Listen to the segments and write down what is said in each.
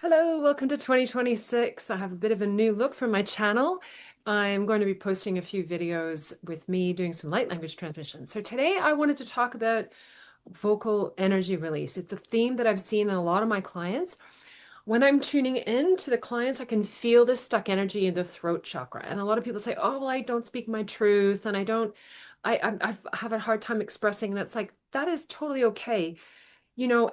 Hello, welcome to 2026. I have a bit of a new look for my channel. I'm going to be posting a few videos with me doing some light language transmission. So today I wanted to talk about vocal energy release. It's a theme that I've seen in a lot of my clients. When I'm tuning in to the clients, I can feel this stuck energy in the throat chakra. And a lot of people say, oh, well, I don't speak my truth and I have a hard time expressing. And it's like, that is totally okay.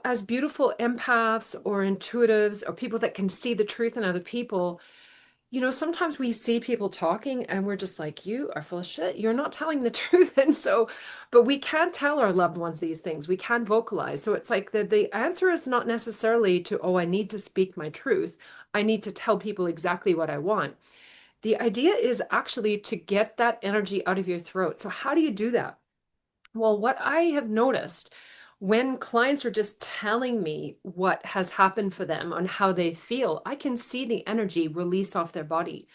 As beautiful empaths or intuitives or people that can see the truth in other people, sometimes we see people talking and we're just like, you are full of shit. You're not telling the truth. But we can't tell our loved ones these things. We can't vocalize. So it's like the answer is not necessarily to, oh, I need to speak my truth. I need to tell people exactly what I want. The idea is actually to get that energy out of your throat. So how do you do that? Well, what I have noticed when clients are just telling me what has happened for them and how they feel, I can see the energy release off their body.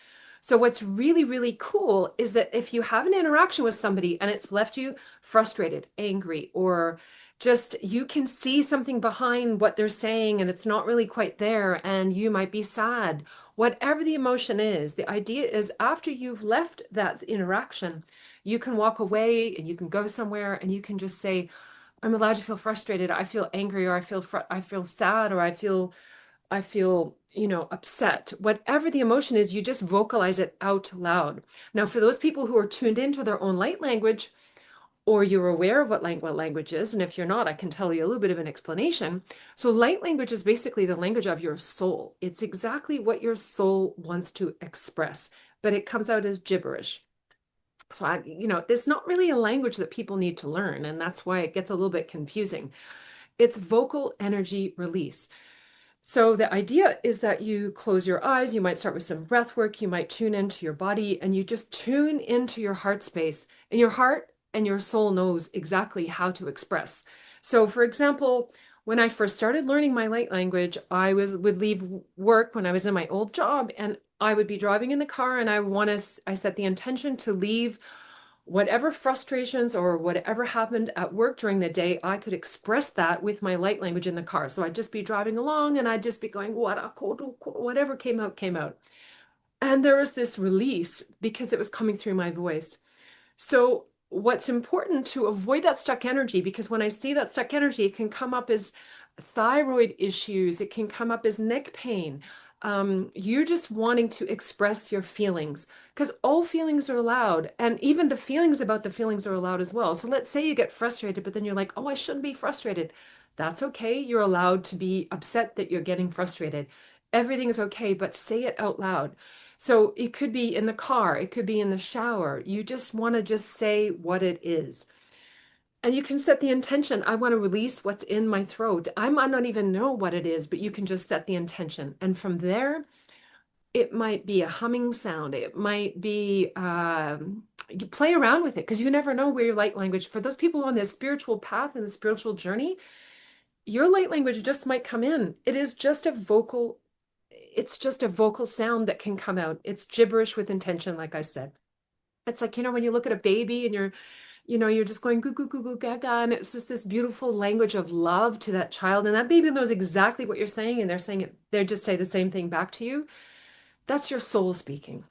So, what's really, really cool is that if you have an interaction with somebody and it's left you frustrated, angry, or just you can see something behind what they're saying and it's not really quite there, and you might be sad, whatever the emotion is, the idea is after you've left that interaction, you can walk away and you can go somewhere and you can just say, I'm allowed to feel frustrated. I feel angry, or I feel sad, or I feel, upset. Whatever the emotion is, you just vocalize it out loud. Now, for those people who are tuned into their own light language, or you're aware of what language is, and if you're not, I can tell you a little bit of an explanation. So, light language is basically the language of your soul. It's exactly what your soul wants to express, but it comes out as gibberish. So there's not really a language that people need to learn, and that's why it gets a little bit confusing. It's vocal energy release. So the idea is that you close your eyes, you might start with some breath work, you might tune into your body, and you just tune into your heart space. And your heart and your soul knows exactly how to express. So for example, when I first started learning my light language, would leave work when I was in my old job, and I would be driving in the car, and I set the intention to leave whatever frustrations or whatever happened at work during the day, I could express that with my light language in the car. So I'd just be driving along and I'd just be going, whatever came out, came out. And there was this release because it was coming through my voice. So what's important to avoid that stuck energy, because when I see that stuck energy, it can come up as thyroid issues, it can come up as neck pain. You're just wanting to express your feelings because all feelings are allowed, and even the feelings about the feelings are allowed as well. So let's say you get frustrated, but then you're like, oh, I shouldn't be frustrated. That's okay. You're allowed to be upset that you're getting frustrated. Everything's okay, but say it out loud. So it could be in the car, it could be in the shower. You just want to just say what it is. And you can set the intention. I want to release what's in my throat. I might not even know what it is, but you can just set the intention. And from there, it might be a humming sound. It might be, you play around with it because you never know where your light language, for those people on this spiritual path and the spiritual journey, your light language just might come in. It's just a vocal sound that can come out. It's gibberish with intention, like I said. It's like, when you look at a baby and you're just going goo goo goo goo gaga, and it's just this beautiful language of love to that child. And that baby knows exactly what you're saying, and they're saying it, they just say the same thing back to you. That's your soul speaking.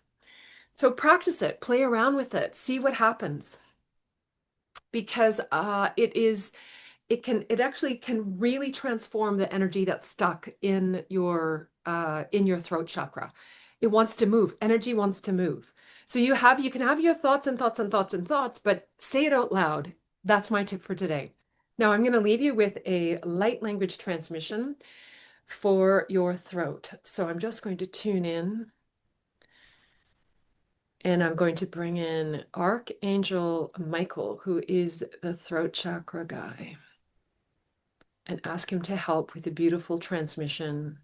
So practice it, play around with it, see what happens. Because it actually can really transform the energy that's stuck in your throat chakra. It wants to move. Energy wants to move. So you can have your thoughts and thoughts and thoughts and thoughts, but say it out loud. That's my tip for today. Now I'm going to leave you with a light language transmission for your throat. So I'm just going to tune in, and I'm going to bring in Archangel Michael, who is the throat chakra guy, and ask him to help with a beautiful transmission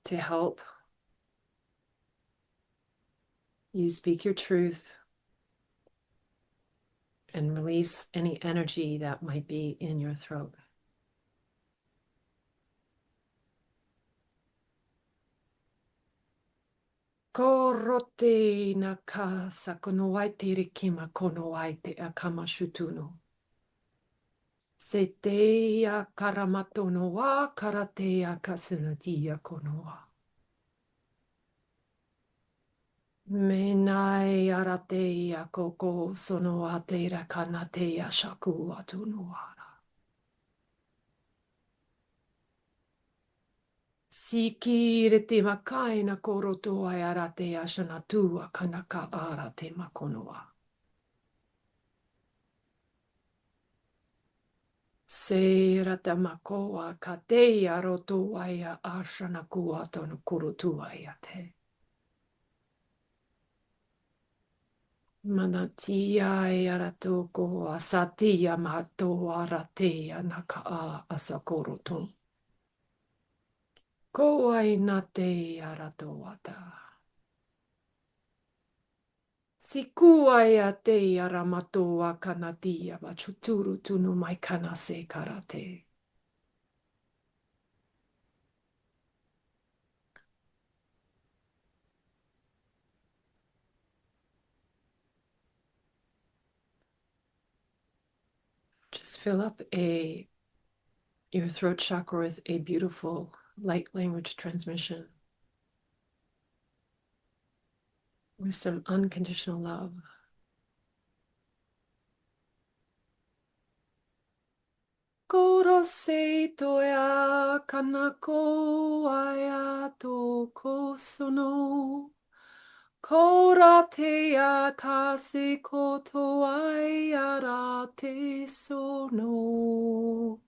to help you speak your truth and release any energy that might be in your throat. Korote naka sakonowaite rikima konowaite akama shutuno. Se teia karamatono wa karatea kasunatia konoa. Menai arateia koko sono ateira kanateia shaku atunuara. Siki rete makaina korotoa e arateia shanatua kanaka ara te makonoa. Se rata makoa ka teia rotoa ia ashanakua tonu kurutua ia te. Manatia e aratoko a satia mato aratea naka a asakoroto. Ko ai na te aratoata. Si kuai a te aramato a kanatia wa chuturu tunu mai kana se karate. Just fill up your throat chakra with a beautiful light language transmission with some unconditional love. Koro se toea kanako aia toko sono. Kora te a kasi koto ai ara te sono.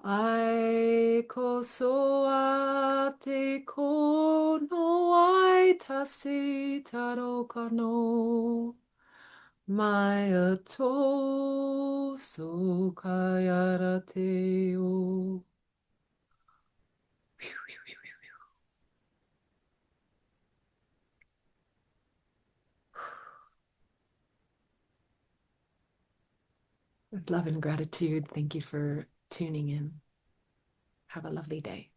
Ai koso a te kono ai tasi taro kano. Mai a to so kai ara te o. With love and gratitude, thank you for tuning in. Have a lovely day.